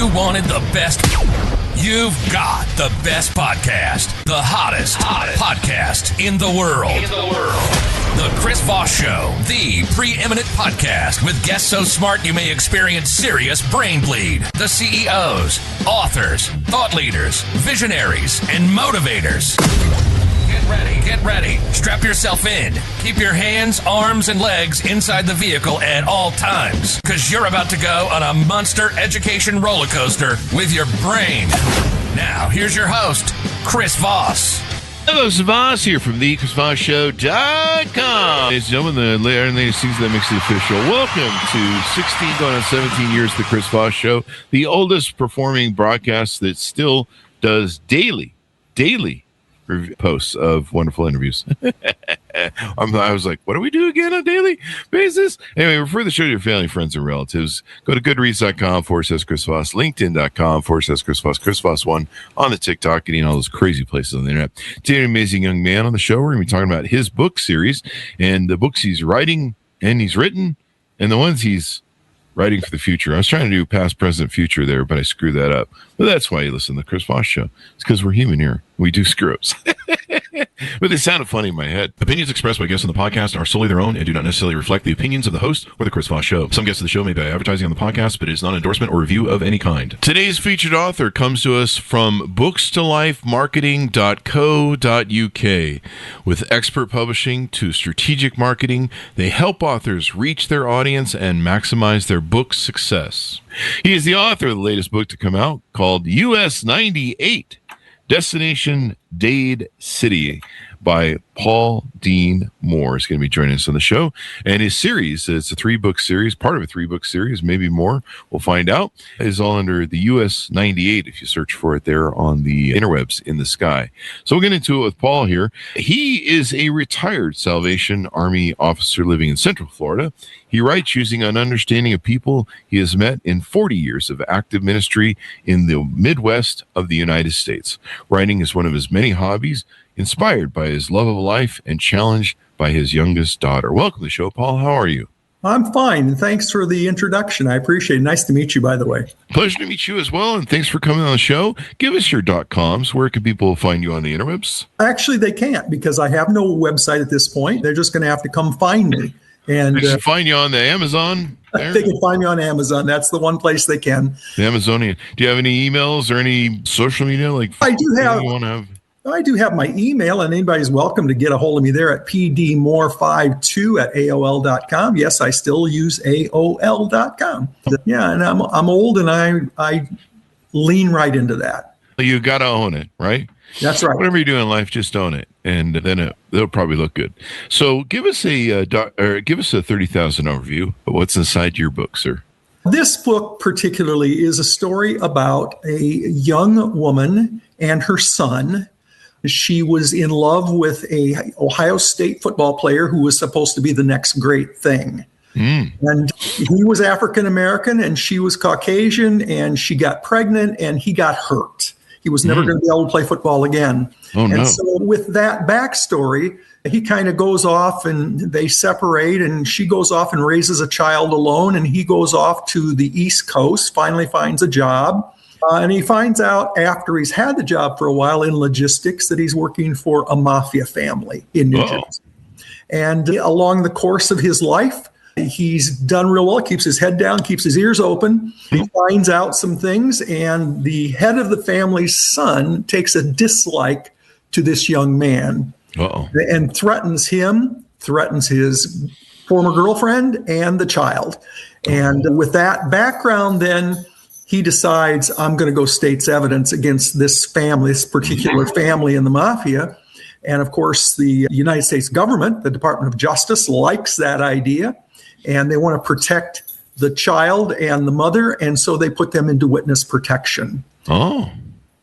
you wanted the best, you've got the best podcast. The hottest podcast in the world. The Chris Voss Show, the preeminent podcast with guests so smart you may experience serious brain bleed. The CEOs, authors, thought leaders, visionaries, and motivators. Get ready. Strap yourself in. Keep your hands, arms, and legs inside the vehicle at all times, because you're about to go on a monster education roller coaster with your brain. Now, here's your host, Chris Voss. Hello, it's Voss here from the ChrisVossShow.com. Ladies and gentlemen, the latest season that makes it official. Welcome to 16 going on 17 years of the Chris Voss Show, the oldest performing broadcast that still does daily posts of wonderful interviews. I was like, what do we do again on a daily basis? Anyway, refer the show to your family, friends, and relatives. Go to goodreads.com/Chris Voss, LinkedIn.com/Chris Voss, Chris Voss1 on the TikTok, getting all those crazy places on the internet. Today, an amazing young man on the show. We're going to be talking about his book series and the books he's writing and he's written and the ones he's writing for the future. I was trying to do past, present, future there, but I screwed that up. But that's why you listen to the Chris Voss Show. It's because we're human here. We do screw ups. But they sounded funny in my head. Opinions expressed by guests on the podcast are solely their own and do not necessarily reflect the opinions of the host or the Chris Voss Show. Some guests of the show may be advertising on the podcast, but it is not an endorsement or review of any kind. Today's featured author comes to us from bookstolifemarketing.co.uk. With expert publishing to strategic marketing, they help authors reach their audience and maximize their book's success. He is the author of the latest book to come out called US 98. Destination DADE City by Paul Dean Moore is going to be joining us on the show. And his series, it's a 3-book series, part of a 3-book series, maybe more, we'll find out, is all under the US 98 if you search for it there on the interwebs in the sky. So we'll get into it with Paul here. He is a retired Salvation Army officer living in Central Florida. He writes using an understanding of people he has met in 40 years of active ministry in the Midwest of the United States. Writing is one of his many hobbies, inspired by his love of life and challenged by his youngest daughter. Welcome to the show, Paul. How are you? I'm fine, and thanks for the introduction. I appreciate it. Nice to meet you, by the way. Pleasure to meet you as well, and thanks for coming on the show. Give us your .coms. Where can people find you on the interwebs? Actually, they can't, because I have no website at this point. They're just going to have to come find me. And they can find you on the Amazon? They can find me on Amazon. That's the one place they can. The Amazonian. Do you have any emails or any social media? I do have my email, and anybody's welcome to get a hold of me there at pdmore52@aol.com. Yes, I still use AOL.com. Yeah, and I'm old, and I lean right into that. You got to own it, right? That's right. Whatever you do in life, just own it, and then it'll probably look good. So give us a 30,000 overview of what's inside your book, sir. This book particularly is a story about a young woman and her son. She was in love with a Ohio State football player who was supposed to be the next great thing. And he was African American and she was Caucasian, and she got pregnant and he got hurt. He was never going to be able to play football again. Oh, no. And so with that backstory, he kind of goes off and they separate, and she goes off and raises a child alone, and he goes off to the East Coast, finally finds a job. And he finds out after he's had the job for a while in logistics that he's working for a mafia family in New Jersey. And along the course of his life, he's done real well, keeps his head down, keeps his ears open. He finds out some things, and the head of the family's son takes a dislike to this young man and threatens him, threatens his former girlfriend and the child. And with that background, then he decides, I'm going to go state's evidence against this family, this particular family in the mafia. And of course, the United States government, the Department of Justice, likes that idea, and they want to protect the child and the mother, and so they put them into witness protection.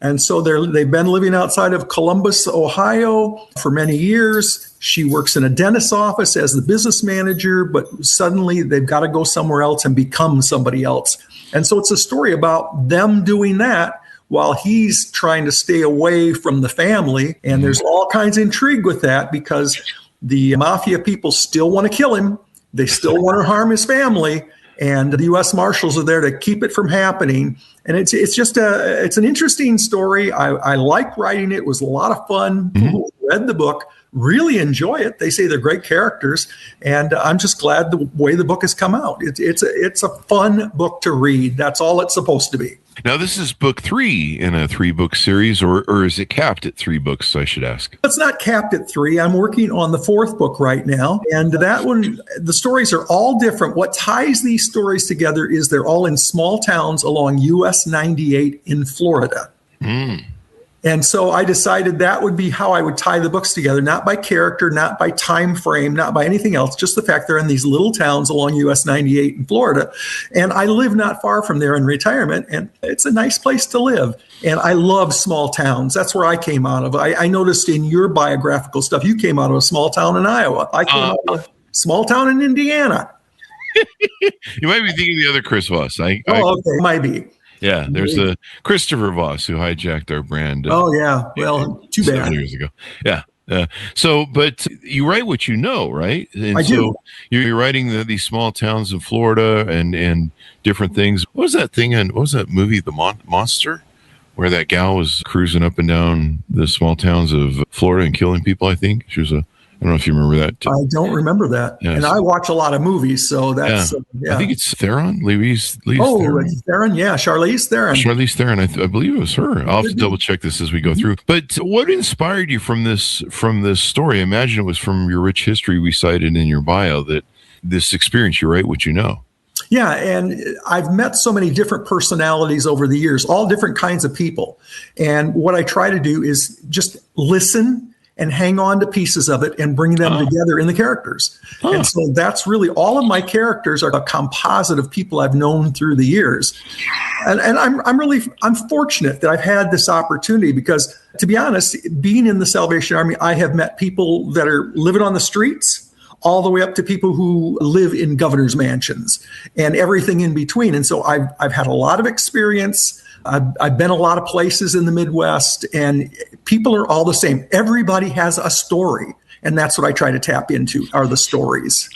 And so they've been living outside of Columbus, Ohio for many years. She works in a dentist's office as the business manager, but suddenly they've got to go somewhere else and become somebody else. And so it's a story about them doing that while he's trying to stay away from the family. And there's all kinds of intrigue with that, because the mafia people still want to kill him. They still want to harm his family. and the U.S. Marshals are there to keep it from happening. And it's an interesting story. I like writing it. It was a lot of fun. People who read the book really enjoy it. They say they're great characters, and I'm just glad the way the book has come out. It's a fun book to read. That's all it's supposed to be. Now, this is book 3 in a 3-book series, or is it capped at 3 books, I should ask? It's not capped at 3. I'm working on the 4th book right now. And that one, the stories are all different. What ties these stories together is they're all in small towns along US 98 in Florida. And so I decided that would be how I would tie the books together, not by character, not by time frame, not by anything else, just the fact they're in these little towns along US 98 in Florida. And I live not far from there in retirement, and it's a nice place to live. And I love small towns. That's where I came out of. I noticed in your biographical stuff, you came out of a small town in Iowa. I came out of a small town in Indiana. You might be thinking the other Chris Voss. Okay, might be. Yeah, there's a Christopher Voss who hijacked our brand. Well, too bad. 7 years ago. Yeah. But you write what you know, right? And I do. You're writing these small towns in Florida and different things. What was that thing? And what was that movie, The Monster, where that gal was cruising up and down the small towns of Florida and killing people? I think she was I don't know if you remember that. I don't remember that. Yes. And I watch a lot of movies, so that's... I think it's Theron. Louise Theron. Theron, yeah. Charlize Theron. Charlize Theron. I believe it was her. I'll have to double check this as we go through. But what inspired you from this story? I imagine it was from your rich history we cited in your bio, that this experience, you write what you know. Yeah, and I've met so many different personalities over the years, all different kinds of people. And what I try to do is just listen and hang on to pieces of it and bring them together in the characters. And so that's really, all of my characters are a composite of people I've known through the years. And I'm fortunate that I've had this opportunity because, to be honest, being in the Salvation Army, I have met people that are living on the streets all the way up to people who live in governor's mansions and everything in between. And so I've had a lot of experience. I've been a lot of places in the Midwest, and people are all the same. Everybody has a story, and that's what I try to tap into, are the stories.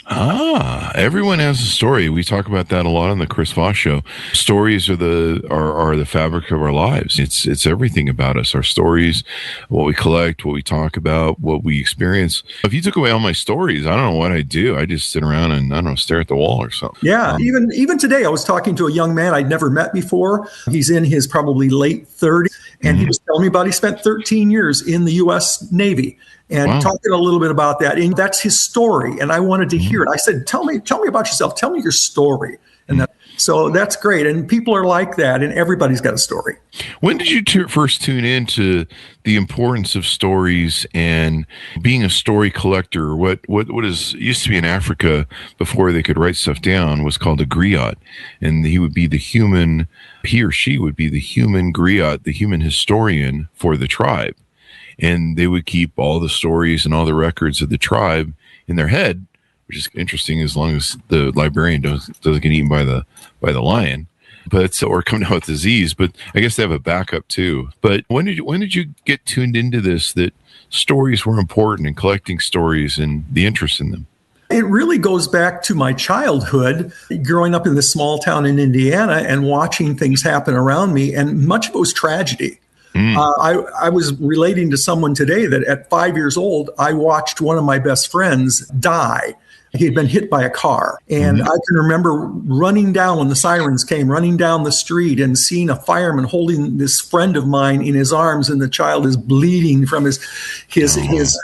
Everyone has a story. We talk about that a lot on the Chris Voss Show. Stories are the fabric of our lives. It's everything about us. Our stories, what we collect, what we talk about, what we experience. If you took away all my stories, I don't know what I'd do. I'd just sit around and stare at the wall or something. Yeah, even today, I was talking to a young man I'd never met before. He's in his probably late 30s, and he was telling me about he spent 13 years in the U.S. Navy. And talking a little bit about that. And that's his story. And I wanted to hear it. I said, tell me about yourself. Tell me your story. And so that's great. And people are like that. And everybody's got a story. When did you first tune into the importance of stories and being a story collector? What used to be in Africa before they could write stuff down was called a griot. And he or she would be the human griot, the human historian for the tribe. And they would keep all the stories and all the records of the tribe in their head, which is interesting as long as the librarian doesn't get eaten by the lion, or come down with disease. But I guess they have a backup too. But when did you get tuned into this, that stories were important and collecting stories and the interest in them? It really goes back to my childhood, growing up in this small town in Indiana and watching things happen around me. And much of it was tragedy. I was relating to someone today that at 5 years old, I watched one of my best friends die. He had been hit by a car. And I can remember running down when the sirens came, running down the street and seeing a fireman holding this friend of mine in his arms, and the child is bleeding from his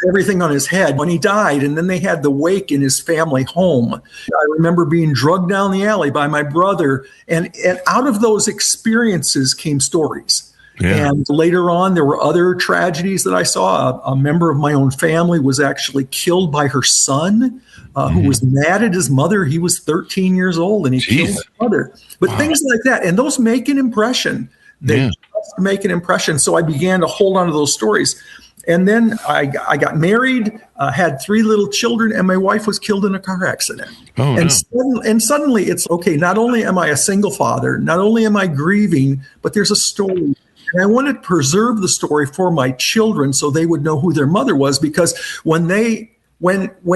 everything on his head when he died. And then they had the wake in his family home. I remember being drugged down the alley by my brother. And out of those experiences came stories. Yeah. And later on, there were other tragedies that I saw. A member of my own family was actually killed by her son, who was mad at his mother. He was 13 years old, and he killed his mother. But things like that, and those make an impression. They just make an impression. So I began to hold on to those stories. And then I got married, had 3 little children, and my wife was killed in a car accident. And suddenly it's, okay, not only am I a single father, not only am I grieving, but there's a story. And I wanted to preserve the story for my children so they would know who their mother was, because when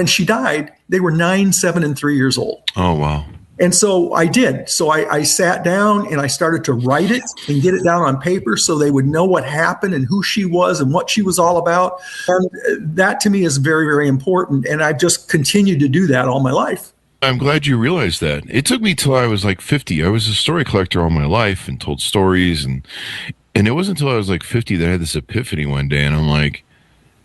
she died, they were 9, 7, and 3 years old. Oh, wow. And so I did. So I sat down and I started to write it and get it down on paper so they would know what happened and who she was and what she was all about. And that to me is very, very important. And I've just continued to do that all my life. I'm glad you realized that. It took me till I was like 50. I was a story collector all my life and told stories. And it wasn't until I was like 50 that I had this epiphany one day. And I'm like,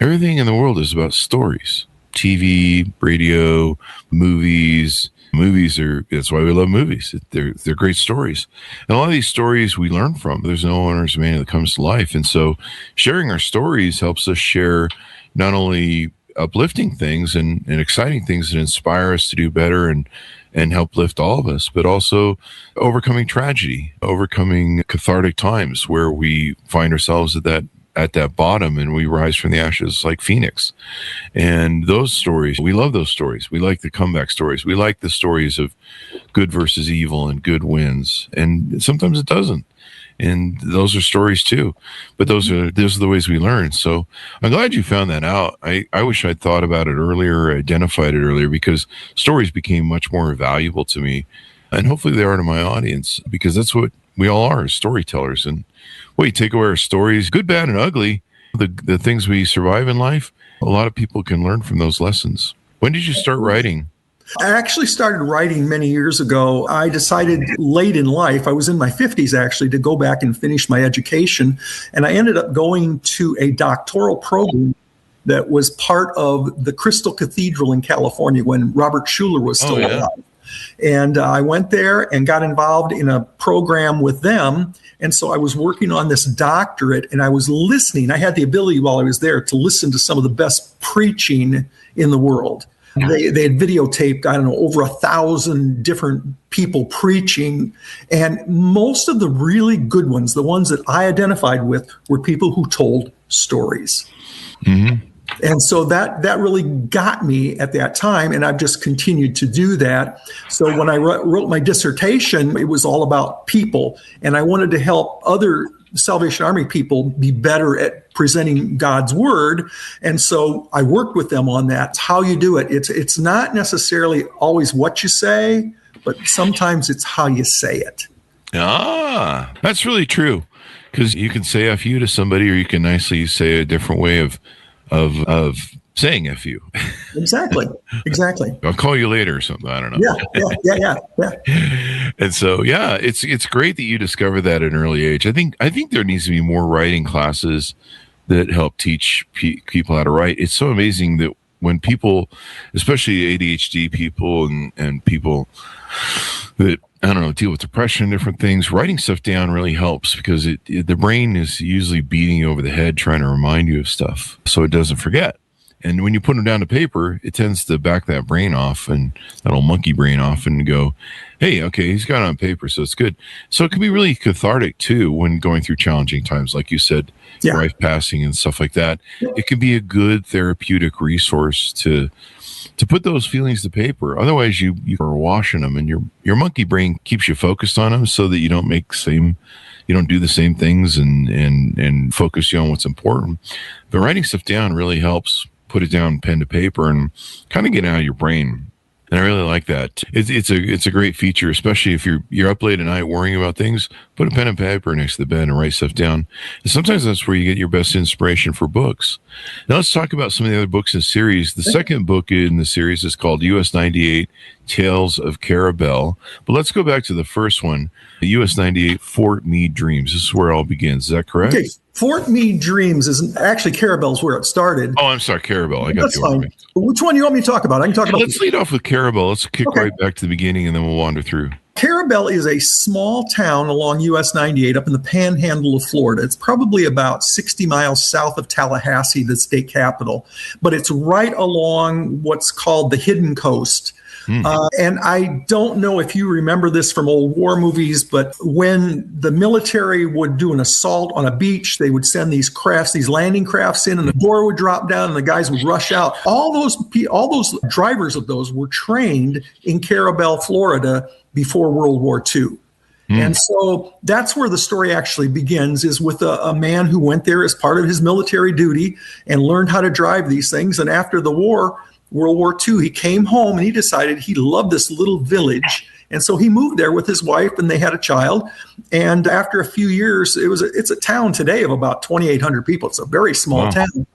everything in the world is about stories. TV, radio, movies. That's why we love movies. They're great stories. And a lot of these stories we learn from. There's no owner's manual that comes to life. And so sharing our stories helps us share not only uplifting things and exciting things that inspire us to do better and help lift all of us, but also overcoming tragedy, overcoming cathartic times where we find ourselves at that bottom and we rise from the ashes like Phoenix. And those stories, we love those stories. We like the comeback stories. We like the stories of good versus evil and good wins. And sometimes it doesn't. And those are stories too. But those are the ways we learn. So I'm glad you found that out. I wish I'd thought about it earlier, identified it earlier, because stories became much more valuable to me. And hopefully they are to my audience, because that's what we all are, storytellers. And you take away our stories, good, bad, and ugly, the things we survive in life, a lot of people can learn from those lessons. When did you start writing? I actually started writing many years ago. I decided late in life, I was in my 50s actually, to go back and finish my education. And I ended up going to a doctoral program that was part of the Crystal Cathedral in California when Robert Schuller was still alive. And I went there and got involved in a program with them. And so I was working on this doctorate and I was listening. I had the ability while I was there to listen to some of the best preaching in the world. They had videotaped, over 1,000 different people preaching. And most of the really good ones, the ones that I identified with, were people who told stories. Mm-hmm. And so that really got me at that time, and I've just continued to do that. So when I wrote my dissertation, it was all about people, and I wanted to help other Salvation Army people be better at presenting God's word. And so I worked with them on that. It's how you do it. It's not necessarily always what you say, but sometimes it's how you say it. Ah, that's really true. Because you can say F you to somebody, or you can nicely say a different way of saying F you. Exactly. I'll call you later or something. I don't know. Yeah. And so, it's great that you discovered that at an early age. I think there needs to be more writing classes that help teach people how to write. It's so amazing that when people, especially ADHD people and people that, deal with depression and different things, writing stuff down really helps, because the brain is usually beating you over the head trying to remind you of stuff so it doesn't forget. And when you put them down to paper, it tends to back that brain off, and that old monkey brain off, and go, hey, okay, he's got it on paper, so it's good. So it can be really cathartic too when going through challenging times, like you said, wife passing and stuff like that. It can be a good therapeutic resource to put those feelings to paper. Otherwise, you are washing them, and your monkey brain keeps you focused on them so that you don't do the same things and focus you on what's important. But writing stuff down really helps put it down pen to paper and kind of get it out of your brain. And I really like that. It's a great feature, especially if you're up late at night worrying about things. Put a pen and paper next to the bed and write stuff down. And sometimes that's where you get your best inspiration for books. Now let's talk about some of the other books in the series. The second book in the series is called US 98 Tales of Carabel. But let's go back to the first one, US 98 Fort Meade Dreams. This is where it all begins. Is that correct? Okay. Fort Meade Dreams is actually Carabel's where it started. Oh, I'm sorry, Carabel. I got the order. Which one do you want me to talk about? I can talk about. Let's lead off with Carabel. Let's kick right back to the beginning, and then we'll wander through. Carabel is a small town along US 98 up in the panhandle of Florida. It's probably about 60 miles south of Tallahassee, the state capital, but it's right along what's called the Hidden Coast. And I don't know if you remember this from old war movies, but when the military would do an assault on a beach, they would send these landing crafts in, and the door would drop down and the guys would rush out. All those drivers of those were trained in Carabel, Florida before World War II. And so that's where the story actually begins, is with a man who went there as part of his military duty and learned how to drive these things. And after the war, World War II, he came home and he decided he loved this little village And so he moved there with his wife, and they had a child. And after a few years, it's a town today of about 2,800 people. It's a very small town.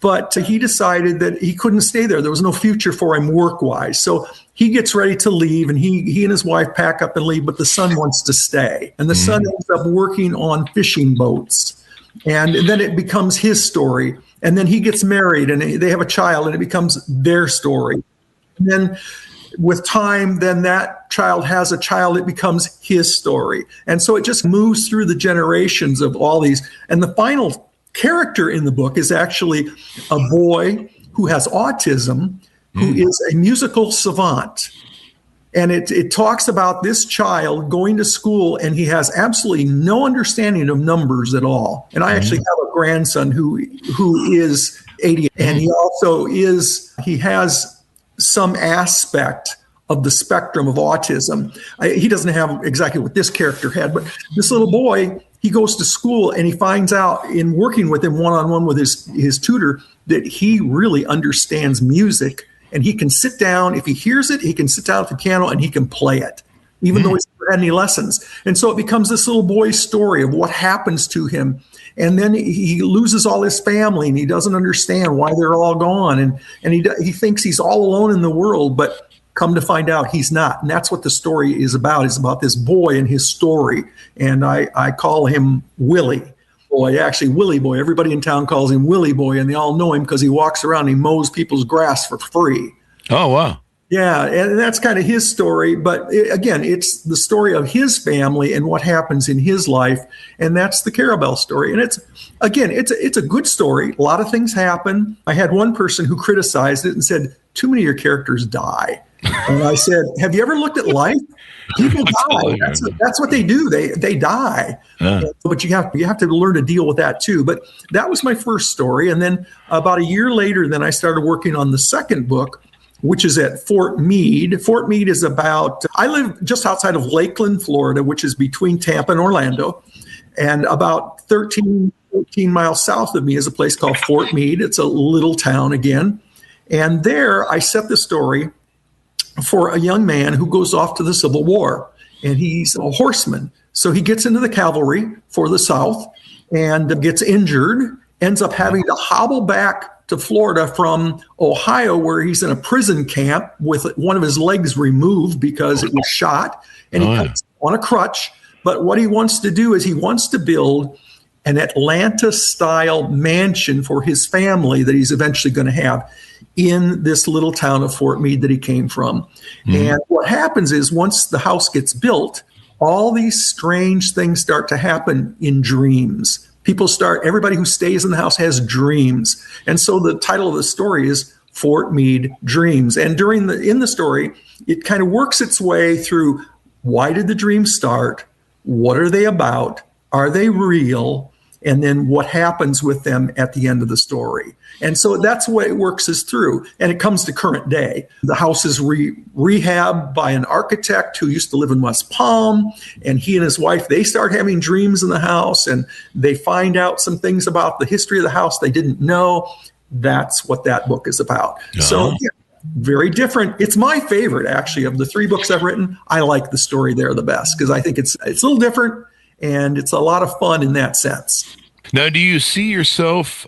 But he decided that he couldn't stay there. There was no future for him work-wise. So he gets ready to leave, and he and his wife pack up and leave, but the son wants to stay. And the son ends up working on fishing boats. And then it becomes his story. And then he gets married, and they have a child, and it becomes their story. And then with time, then that child has a child, it becomes his story. And so it just moves through the generations of all these. And the final character in the book is actually a boy who has autism, who is a musical savant. And it talks about this child going to school, and he has absolutely no understanding of numbers at all. And I actually have a grandson who is 80, and he has some aspect of the spectrum of autism. He doesn't have exactly what this character had, but this little boy, he goes to school, and he finds out in working with him one-on-one with his tutor that he really understands music, and he can sit down. If he hears it, he can sit down at the piano and he can play it, even though he's never had any lessons. And so it becomes this little boy's story of what happens to him. And then he loses all his family, and he doesn't understand why they're all gone. And he thinks he's all alone in the world, but come to find out he's not. And that's what the story is about. It's about this boy and his story. And I call him Willie Boy. Actually, Willie Boy. Everybody in town calls him Willie Boy, and they all know him because he walks around and he mows people's grass for free. Oh, wow. Yeah, and that's kind of his story. But again, it's the story of his family and what happens in his life. And that's the Carabelle story. And it's a good story. A lot of things happen. I had one person who criticized it and said, too many of your characters die. And I said, have you ever looked at life? People die. That's what they do. They die. But you have to learn to deal with that too. But that was my first story. And then about a year later, then I started working on the second book, which is at Fort Meade. Fort Meade is I live just outside of Lakeland, Florida, which is between Tampa and Orlando. And about 13 miles south of me is a place called Fort Meade. It's a little town again. And there I set the story for a young man who goes off to the Civil War, and he's a horseman. So he gets into the cavalry for the South and gets injured, ends up having to hobble back to Florida from Ohio, where he's in a prison camp with one of his legs removed because it was shot, and he comes on a crutch. But what he wants to do is he wants to build an Atlanta-style mansion for his family that he's eventually going to have in this little town of Fort Meade that he came from. And what happens is once the house gets built, all these strange things start to happen in dreams. Everybody who stays in the house has dreams. And so the title of the story is Fort Meade Dreams. And in the story, it kind of works its way through, why did the dreams start? What are they about? Are they real? And then what happens with them at the end of the story. And so that's the way it works is through. And it comes to current day. The house is rehabbed by an architect who used to live in West Palm. And he and his wife, they start having dreams in the house, and they find out some things about the history of the house they didn't know. That's what that book is about. So yeah, very different. It's my favorite, actually, of the three books I've written. I like the story there the best because I think it's a little different. And it's a lot of fun in that sense. Now, do you see yourself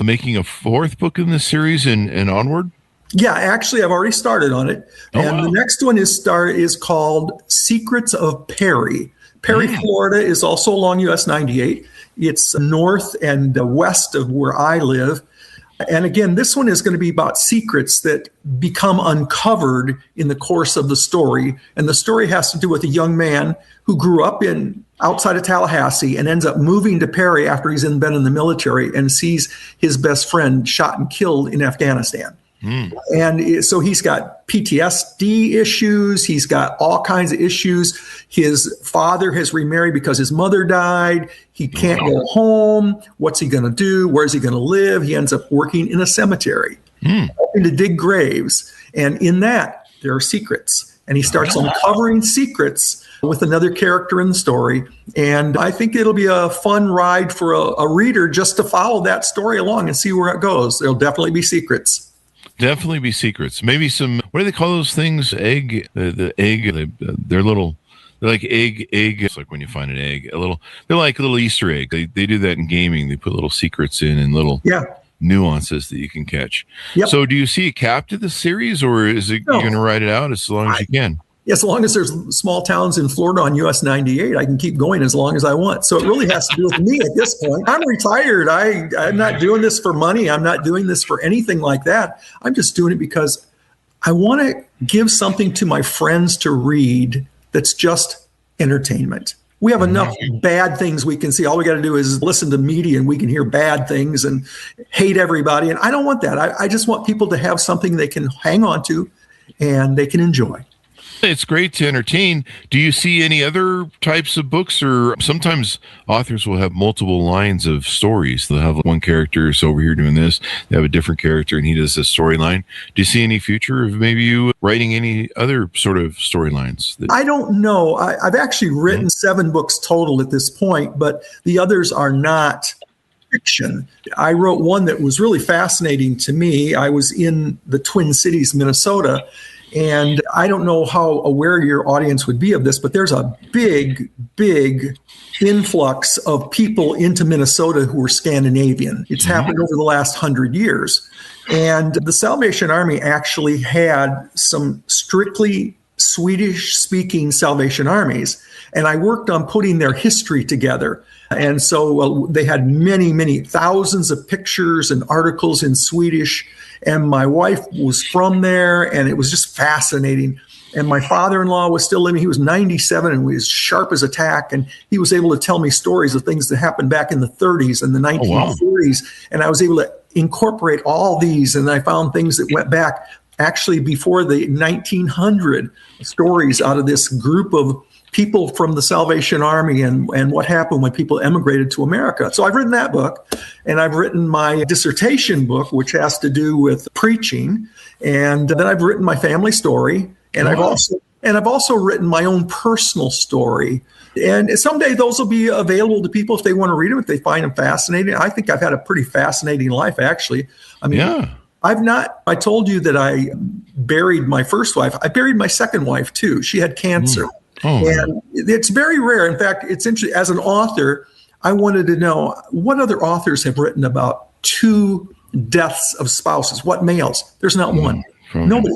making a fourth book in this series and onward? Yeah, actually, I've already started on it. The next one is called Secrets of Perry. Perry, Florida is also along US 98. It's north and west of where I live. And again, this one is going to be about secrets that become uncovered in the course of the story. And the story has to do with a young man who grew up outside of Tallahassee and ends up moving to Perry after he's been in the military and sees his best friend shot and killed in Afghanistan. And so he's got PTSD issues. He's got all kinds of issues. His father has remarried because his mother died. He can't go home. What's he going to do? Where's he going to live? He ends up working in a cemetery, helping to dig graves. And in that, there are secrets. And he starts uncovering secrets with another character in the story. And I think it'll be a fun ride for a reader just to follow that story along and see where it goes. There'll definitely be secrets. Definitely be secrets. Maybe some, what do they call those things? Egg, the egg, they're little, they're like egg. It's like when you find an egg, they're like little Easter egg. They do that in gaming. They put little secrets in and little nuances that you can catch. Yep. So do you see a cap to the series, or is it you're going to write it out as long as you can? As long as there's small towns in Florida on US 98, I can keep going as long as I want. So it really has to do with me at this point. I'm retired. I'm not doing this for money. I'm not doing this for anything like that. I'm just doing it because I want to give something to my friends to read that's just entertainment. We have enough bad things we can see. All we got to do is listen to media and we can hear bad things and hate everybody. And I don't want that. I just want people to have something they can hang on to and they can enjoy. It's great to entertain. Do you see any other types of books, or sometimes authors will have multiple lines of stories? They'll have one character is over here doing this. They have a different character and he does a storyline. Do you see any future of maybe you writing any other sort of storylines? I don't know. I've actually written 7 books total at this point, but the others are not fiction. I wrote one that was really fascinating to me. I was in the Twin Cities, Minnesota. And I don't know how aware your audience would be of this, but there's a big influx of people into Minnesota who are Scandinavian. It's happened over the last 100 years. And the Salvation Army actually had some strictly Swedish-speaking Salvation Armies. And I worked on putting their history together. And so they had many thousands of pictures and articles in Swedish. And my wife was from there, and it was just fascinating. And my father-in-law was still living. He was 97 and was sharp as a tack. And he was able to tell me stories of things that happened back in the 30s and the 1940s. And I was able to incorporate all these. And I found things that went back actually before the 1900 stories out of this group of people from the Salvation Army and what happened when people emigrated to America. So I've written that book, and I've written my dissertation book, which has to do with preaching. And then I've written my family story, and I've also written my own personal story. And someday those will be available to people if they want to read them, if they find them fascinating. I think I've had a pretty fascinating life, actually. I mean, I told you that I buried my first wife. I buried my second wife too. She had cancer. And it's very rare. In fact, it's interesting. As an author, I wanted to know what other authors have written about 2 deaths of spouses. What males? There's not one. Nobody.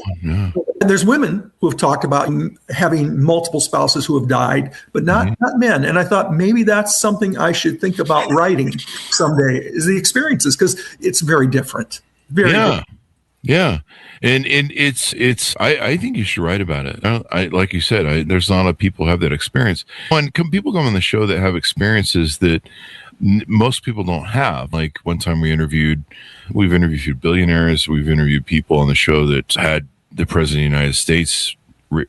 There's women who have talked about having multiple spouses who have died, but not men. And I thought maybe that's something I should think about writing someday, is the experiences, because it's very different. Very different. Yeah. And it's I think you should write about it. I like you said, there's not a lot of people who have that experience. When people come on the show that have experiences that most people don't have. Like one time we've interviewed billionaires. We've interviewed people on the show that had the president of the United States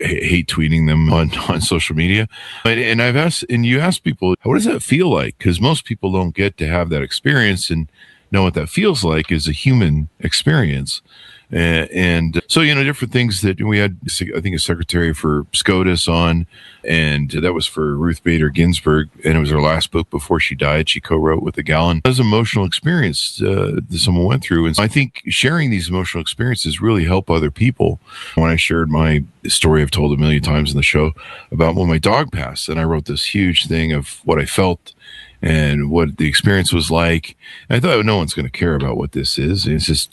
hate tweeting them on social media. And I've asked, and you ask people, what does that feel like? Because most people don't get to have that experience and know what that feels like is a human experience. And so, different things that we had, I think, a secretary for SCOTUS on, and that was for Ruth Bader Ginsburg. And it was her last book before she died. She co-wrote with a gallon. It was an emotional experience that someone went through. And I think sharing these emotional experiences really help other people. When I shared my story, I've told a million times in the show about when my dog passed, and I wrote this huge thing of what I felt and what the experience was like. And I thought, no one's going to care about what this is. It's just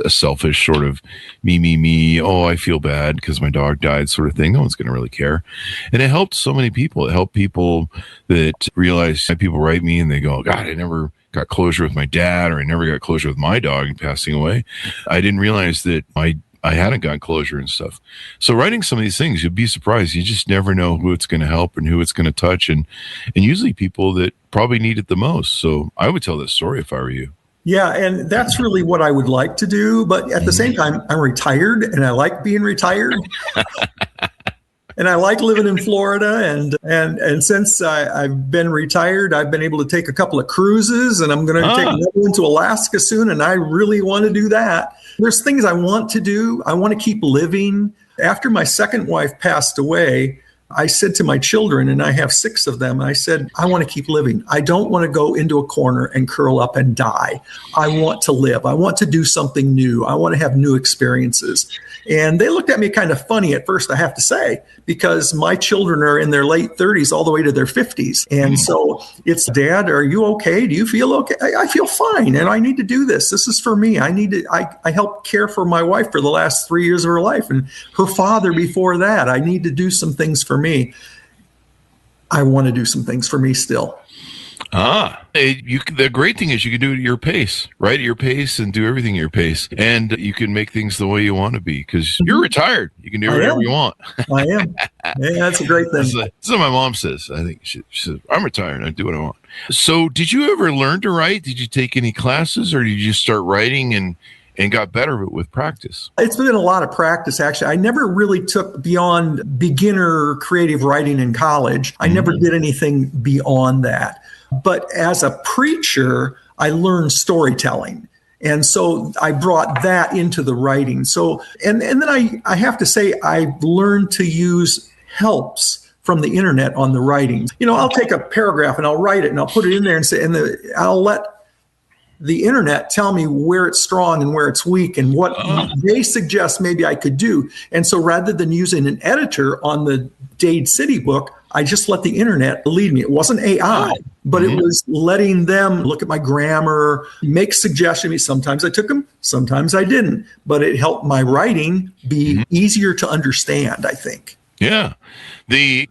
a selfish sort of me. Oh, I feel bad because my dog died sort of thing. No one's going to really care. And it helped so many people. It helped people that realize, people write me and they go, God, I never got closure with my dad, or I never got closure with my dog passing away. I didn't realize that I hadn't gotten closure and stuff. So writing some of these things, you'll be surprised. You just never know who it's going to help and who it's going to touch, and usually people that probably need it the most. So I would tell this story if I were you. Yeah, and that's really what I would like to do. But at the same time, I'm retired, and I like being retired. And I like living in Florida, and since I've been retired, I've been able to take a couple of cruises, and I'm going to take another one to Alaska soon, and I really want to do that. There's things I want to do. I want to keep living. After my second wife passed away, I said to my children, and I have 6 of them, I said, I want to keep living. I don't want to go into a corner and curl up and die. I want to live. I want to do something new. I want to have new experiences. And they looked at me kind of funny at first, I have to say, because my children are in their late 30s all the way to their 50s. And so it's, Dad, are you okay? Do you feel okay? I feel fine. And I need to do this. This is for me. I helped care for my wife for the last 3 years of her life and her father before that. I need to do some things for me. I want to do some things for me still. The great thing is you can do it at your pace, right? At your pace, and do everything at your pace. And you can make things the way you want to be because you're retired. You can do whatever you want. I am. Yeah, that's a great thing. That's what my mom says. I think she says, I'm retired. I do what I want. So did you ever learn to write? Did you take any classes, or did you just start writing and got better with practice? It's been a lot of practice, actually. I never really took beyond beginner creative writing in college. I never did anything beyond that. But as a preacher, I learned storytelling. And so I brought that into the writing. So, and then I have to say, I've learned to use helps from the internet on the writing. I'll take a paragraph and I'll write it and I'll put it in there and say, I'll let the internet tell me where it's strong and where it's weak and what they suggest maybe I could do. And so rather than using an editor on the DADE City book, I just let the internet lead me. It wasn't AI, but it was letting them look at my grammar, make suggestions. Sometimes I took them, sometimes I didn't, but it helped my writing be easier to understand, I think. Yeah. The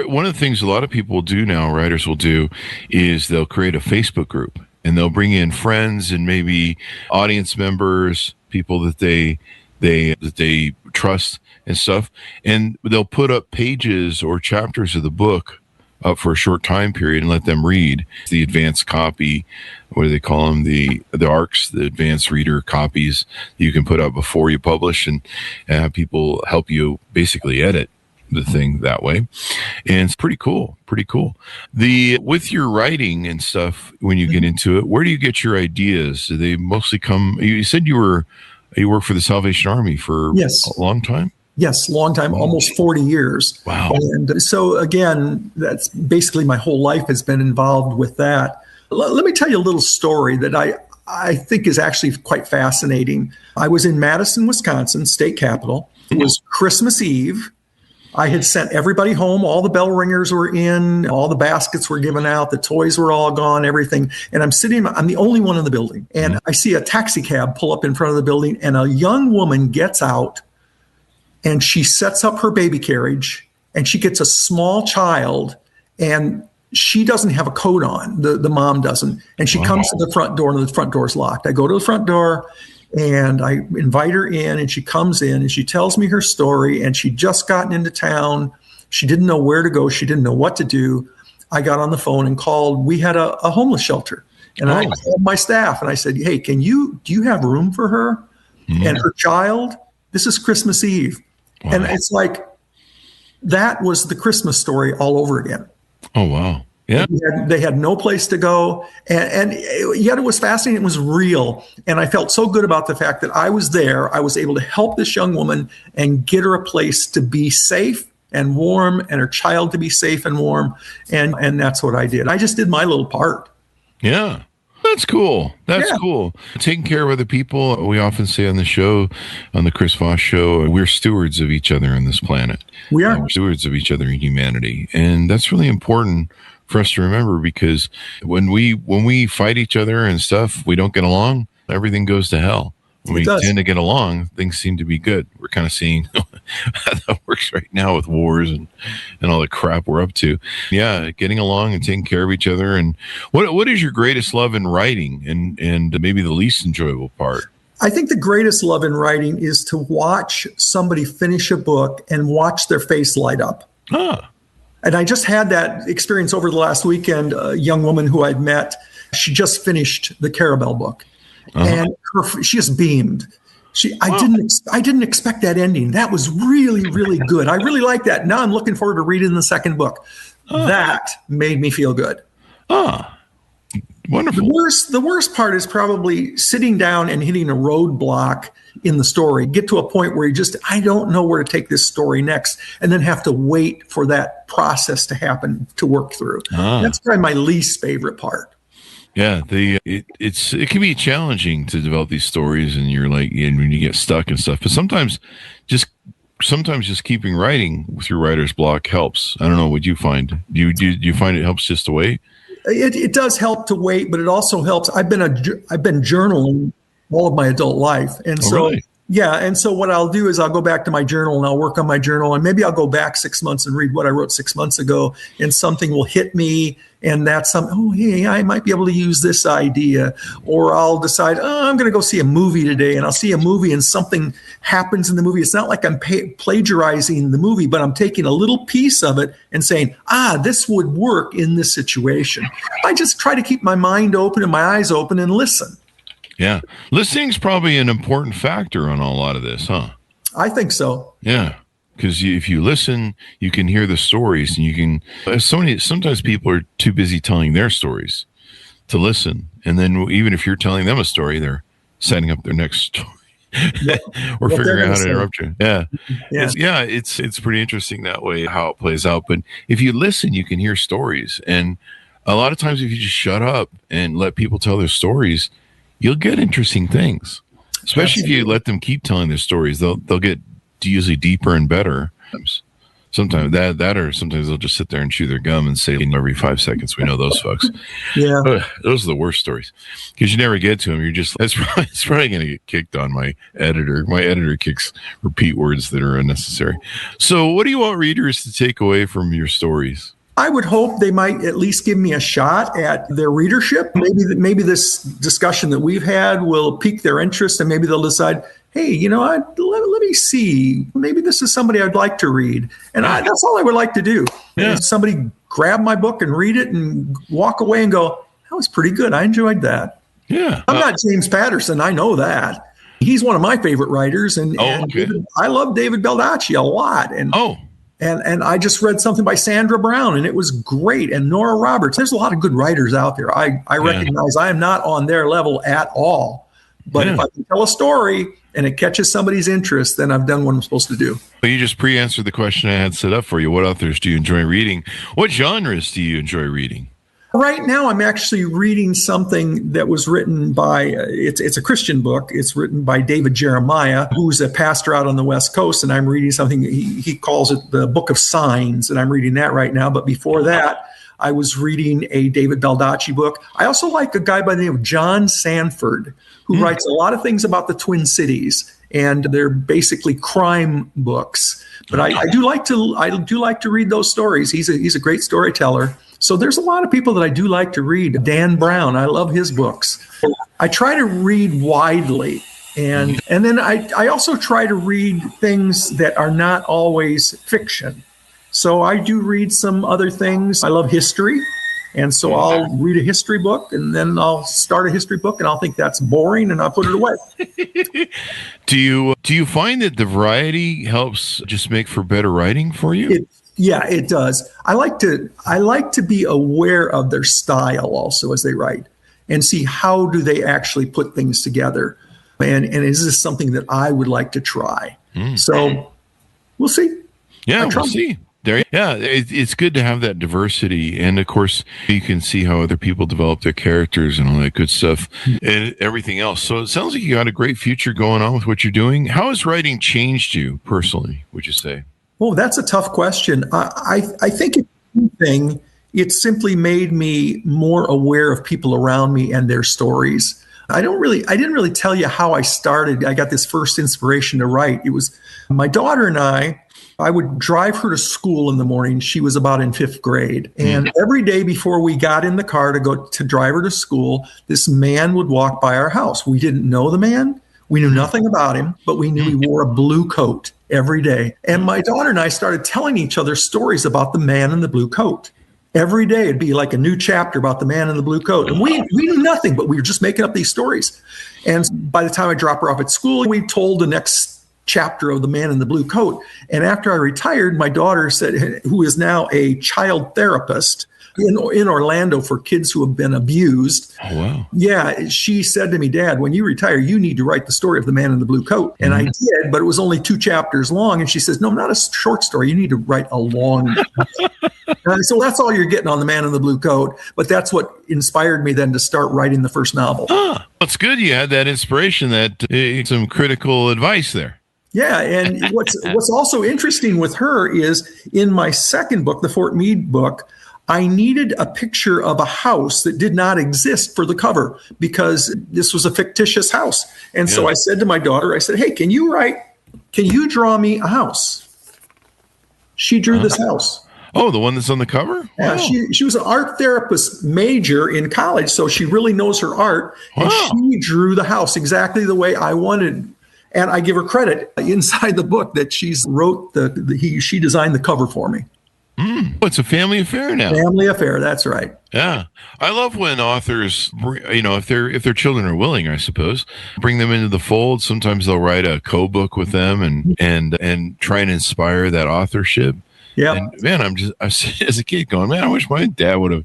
one of the things a lot of people do now, writers will do, is they'll create a Facebook group and they'll bring in friends and maybe audience members, people that they trust and stuff, and they'll put up pages or chapters of the book up for a short time period and let them read the advanced copy. What do they call them? The ARCs, the advanced reader copies you can put up before you publish, and have people help you basically edit the thing that way. And it's pretty cool. With your writing and stuff, when you get into it, where do you get your ideas? Do they mostly come? You said you worked for the Salvation Army for a long time? Yes, long time, almost 40 years. Wow. And so again, that's basically my whole life has been involved with that. Let me tell you a little story that I think is actually quite fascinating. I was in Madison, Wisconsin, state capital. It was Christmas Eve. I had sent everybody home. All the bell ringers were in. All the baskets were given out. The toys were all gone, everything. And I'm the only one in the building. And I see a taxi cab pull up in front of the building, and a young woman gets out, and she sets up her baby carriage, and she gets a small child, and she doesn't have a coat on. The mom doesn't. And she comes to the front door, and the front door is locked. I go to the front door, and I invite her in, and she comes in and she tells me her story, and she'd just gotten into town. She didn't know where to go. She didn't know what to do. I got on the phone and called. We had a homeless shelter, and I called my staff and I said, hey, do you have room for her and her child? This is Christmas Eve. Wow. And it's like, that was the Christmas story all over again. Oh, wow. Yeah. They had no place to go. And yet it was fascinating. It was real. And I felt so good about the fact that I was there. I was able to help this young woman and get her a place to be safe and warm, and her child to be safe and warm. And that's what I did. I just did my little part. Yeah. That's cool. That's cool. Taking care of other people. We often say on the show, on the Chris Voss Show, we're stewards of each other on this planet. We are. We're stewards of each other in humanity. And that's really important for us to remember, because when we fight each other and stuff, we don't get along, everything goes to hell. When we tend to get along, things seem to be good. We're kind of seeing how that works right now with wars and all the crap we're up to. Yeah, getting along and taking care of each other. And what is your greatest love in writing, and maybe the least enjoyable part? I think the greatest love in writing is to watch somebody finish a book and watch their face light up. And I just had that experience over the last weekend. A young woman who I'd met, she just finished the Carabelle book, and she just beamed. I didn't expect that ending. That was really, really good. I really like that. Now I'm looking forward to reading the second book. That made me feel good. Wonderful. The worst part is probably sitting down and hitting a roadblock in the story. Get to a point where I don't know where to take this story next, and then have to wait for that process to happen to work through. That's probably my least favorite part. Yeah, it can be challenging to develop these stories, and you're like, and when you get stuck and stuff. But sometimes just keeping writing through writer's block helps. I don't know what you find. Do you find it helps just to wait? It does help to wait, but it also helps. I've been journaling all of my adult life, and really? Yeah, and so what I'll do is I'll go back to my journal and I'll work on my journal, and maybe I'll go back 6 months and read what I wrote 6 months ago, and something will hit me, and that's hey, I might be able to use this idea. Or I'll decide, I'm going to go see a movie today, and I'll see a movie and something happens in the movie. It's not like I'm plagiarizing the movie, but I'm taking a little piece of it and saying, this would work in this situation. I just try to keep my mind open and my eyes open and listen. Yeah. Listening's probably an important factor on a lot of this, huh? I think so. Yeah. Because if you listen, you can hear the stories, and you can. Sometimes people are too busy telling their stories to listen. And then even if you're telling them a story, they're setting up their next story. Yep. Or What figuring out how to interrupt you. Yeah. Yeah. It's pretty interesting that way, how it plays out. But if you listen, you can hear stories. And a lot of times if you just shut up and let people tell their stories, you'll get interesting things, especially Absolutely. If you let them keep telling their stories. They'll get usually deeper and better. Sometimes that or sometimes they'll just sit there and chew their gum and say every 5 seconds. We know those folks. Yeah, those are the worst stories because you never get to them. You're just it's probably going to get kicked on my editor. My editor kicks repeat words that are unnecessary. So, what do you want readers to take away from your stories? I would hope they might at least give me a shot at their readership. Maybe this discussion that we've had will pique their interest, and maybe they'll decide, hey, let me see. Maybe this is somebody I'd like to read. And that's all I would like to do. Yeah. Somebody grab my book and read it and walk away and go, that was pretty good. I enjoyed that. Yeah. I'm not James Patterson. I know that. He's one of my favorite writers. And I love David Baldacci a lot. And I just read something by Sandra Brown, and it was great. And Nora Roberts. There's a lot of good writers out there. I recognize I am not on their level at all. But if I can tell a story and it catches somebody's interest, then I've done what I'm supposed to do. Well, you just pre-answered the question I had set up for you. What authors do you enjoy reading? What genres do you enjoy reading? Right now, I'm actually reading something that was written by, it's a Christian book. It's written by David Jeremiah, who's a pastor out on the West Coast. And I'm reading something, he calls it the Book of Signs. And I'm reading that right now. But before that, I was reading a David Baldacci book. I also like a guy by the name of John Sanford, who writes a lot of things about the Twin Cities. And they're basically crime books. But I do like to read those stories. He's a great storyteller. So there's a lot of people that I do like to read. Dan Brown, I love his books. I try to read widely. And then I also try to read things that are not always fiction. So I do read some other things. I love history. And so I'll read a history book, and then I'll start a history book, and I'll think that's boring, and I'll put it away. Do you find that the variety helps just make for better writing for you? Yeah, it does. I like to be aware of their style also as they write, and see how do they actually put things together, and is this something that I would like to try? So we'll see. Yeah, we'll see. It's good to have that diversity, and of course you can see how other people develop their characters and all that good stuff and everything else. So it sounds like you got a great future going on with what you're doing. How has writing changed you personally, would you say? Oh, that's a tough question. I think it's simply made me more aware of people around me and their stories. I didn't really tell you how I started. I got this first inspiration to write. It was my daughter and I would drive her to school in the morning. She was about in 5th grade. And every day before we got in the car to drive her to school, this man would walk by our house. We didn't know the man. We knew nothing about him, but we knew he wore a blue coat every day. And my daughter and I started telling each other stories about the man in the blue coat. Every day it'd be like a new chapter about the man in the blue coat. And we knew nothing, but we were just making up these stories. And by the time I dropped her off at school, we told the next chapter of the man in the blue coat. And after I retired, my daughter said, who is now a child therapist, in Orlando for kids who have been abused. Oh, wow. Yeah, she said to me, Dad, when you retire, you need to write the story of the man in the blue coat. And I did, but it was only 2 chapters long. And she says, no, not a short story. You need to write a long so that's all you're getting on the man in the blue coat. But that's what inspired me then to start writing the first novel. It's good you had that inspiration, some critical advice there. Yeah, and what's also interesting with her is in my second book, the Fort Meade book, I needed a picture of a house that did not exist for the cover because this was a fictitious house. And so I said to my daughter, I said, hey, can you draw me a house? She drew this house. Oh, the one that's on the cover? Yeah, wow. She was an art therapist major in college, so she really knows her art. And she drew the house exactly the way I wanted. And I give her credit inside the book that she designed the cover for me. It's a family affair now. Family affair, that's right. Yeah. I love when authors, if their children are willing, I suppose, bring them into the fold. Sometimes they'll write a co-book with them and try and inspire that authorship. Yeah. And man, I'm as a kid going, man, I wish my dad would have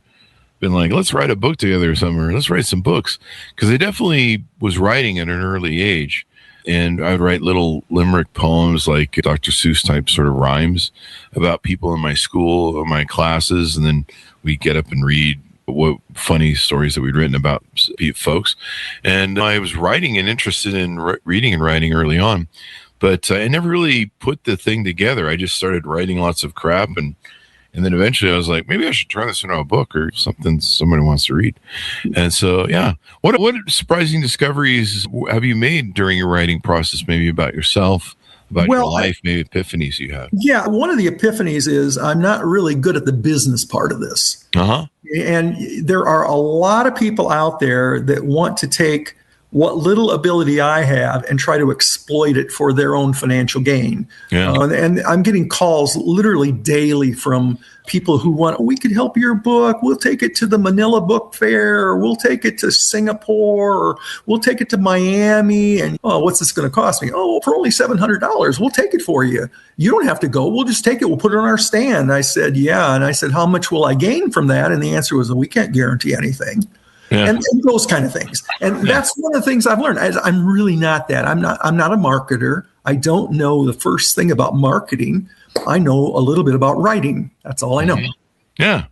been like, let's write a book together or something, or let's write some books. Because I definitely was writing at an early age. And I would write little limerick poems, like Dr. Seuss type sort of rhymes about people in my school or my classes. And then we'd get up and read what funny stories that we'd written about folks. And I was writing and interested in reading and writing early on. But I never really put the thing together. I just started writing lots of crap. And then eventually I was like, maybe I should turn this into a book or something somebody wants to read. And so, yeah. What surprising discoveries have you made during your writing process, maybe about yourself, about your life, maybe epiphanies you have? Yeah, one of the epiphanies is I'm not really good at the business part of this. And there are a lot of people out there that want to take what little ability I have and try to exploit it for their own financial gain. And I'm getting calls literally daily from people who want, we could help your book. We'll take it to the Manila Book Fair, or we'll take it to Singapore, or we'll take it to Miami. And, what's this going to cost me? Oh, for only $700, we'll take it for you. You don't have to go. We'll just take it. We'll put it on our stand. I said, yeah. And I said, how much will I gain from that? And the answer was, we can't guarantee anything. And those kind of things. And that's one of the things I've learned. I'm really not that. I'm not a marketer. I don't know the first thing about marketing. I know a little bit about writing. That's all I know. Yeah.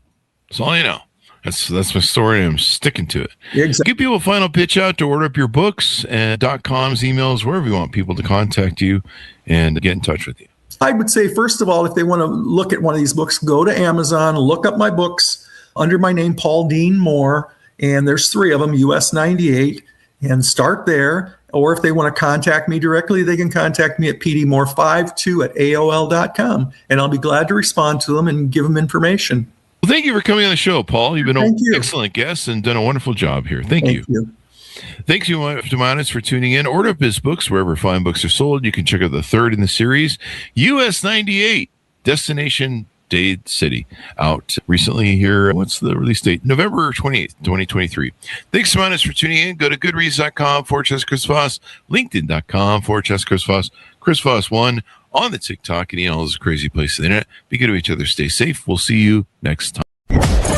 That's all I know. That's my story. I'm sticking to it. Exactly. Give people a final pitch out to order up your books and .coms, emails, wherever you want people to contact you and get in touch with you. I would say, first of all, if they want to look at one of these books, go to Amazon, look up my books under my name, Paul Dean Moore. And there's 3 of them, US 98, and start there. Or if they want to contact me directly, they can contact me at pdmoore52@aol.com. And I'll be glad to respond to them and give them information. Well, thank you for coming on the show, Paul. You've been an excellent guest and done a wonderful job here. Thank you. Thanks to my audience for tuning in. Order up his books wherever fine books are sold. You can check out the 3rd in the series, US 98, Destination DADE City, out recently here. What's the release date? November 28th, 2023. Thanks so much for tuning in. Go to goodreads.com/Chris Voss, linkedin.com/Chris Voss, Chris Voss 1 on the TikTok, and all those crazy places on the internet. Be good to each other. Stay safe. We'll see you next time.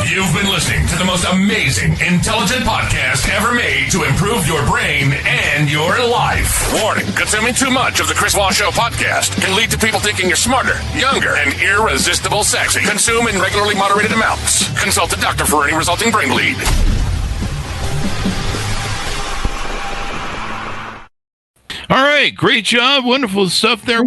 You've been listening to the most amazing, intelligent podcast ever made to improve your brain and your life. Warning, consuming too much of the Chris Voss Show podcast can lead to people thinking you're smarter, younger, and irresistible sexy. Consume in regularly moderated amounts. Consult a doctor for any resulting brain bleed. All right, great job. Wonderful stuff there.